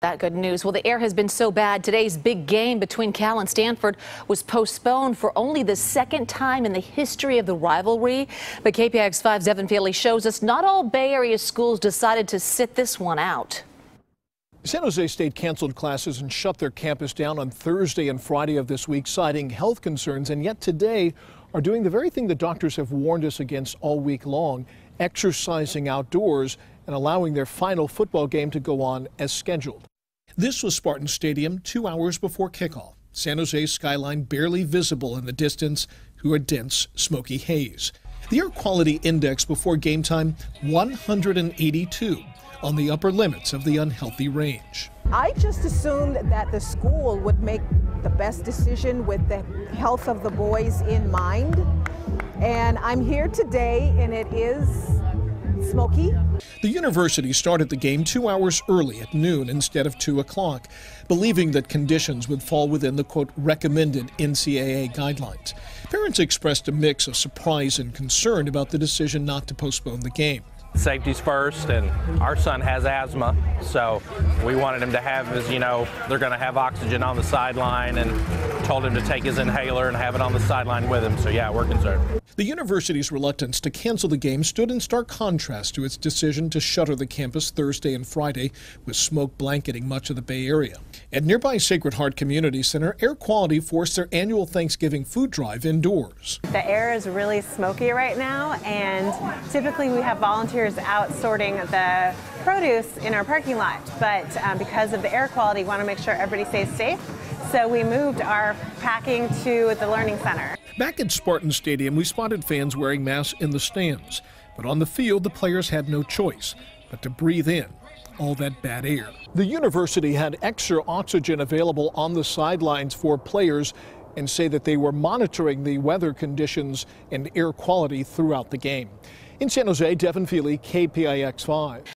That good news. Well, the air has been so bad. Today's big game between Cal and Stanford was postponed for only the second time in the history of the rivalry. But KPIX 5's Devin Feely shows us not all Bay Area schools decided to sit this one out. San Jose State canceled classes and shut their campus down on Thursday and Friday of this week, citing health concerns, and yet today are doing the very thing the doctors have warned us against all week long, exercising outdoors and allowing their final football game to go on as scheduled. This was Spartan Stadium 2 hours before kickoff. San Jose's skyline barely visible in the distance through a dense, smoky haze. The air quality index before game time, 182, on the upper limits of the unhealthy range. I just assumed that the school would make the best decision with the health of the boys in mind. And I'm here today, and it is smoky. The university started the game 2 hours early at noon instead of 2 o'clock, believing that conditions would fall within the, quote, recommended NCAA guidelines. Parents expressed a mix of surprise and concern about the decision not to postpone the game. Safety's first, and our son has asthma, so we wanted him to have his, they're going to have oxygen on the sideline, and told him to take his inhaler and have it on the sideline with him. So yeah, we're concerned. The university's reluctance to cancel the game stood in stark contrast to its decision to shutter the campus Thursday and Friday, with smoke blanketing much of the Bay Area. At nearby Sacred Heart Community Center, air quality forced their annual Thanksgiving food drive indoors. The air is really smoky right now, and typically we have volunteers out sorting the produce in our parking lot, but because of the air quality, we want to make sure everybody stays safe. So we moved our packing to the Learning Center. Back at Spartan Stadium, we spotted fans wearing masks in the stands. But on the field, the players had no choice but to breathe in all that bad air. The university had extra oxygen available on the sidelines for players and say that they were monitoring the weather conditions and air quality throughout the game. In San Jose, Devin Feely, KPIX 5.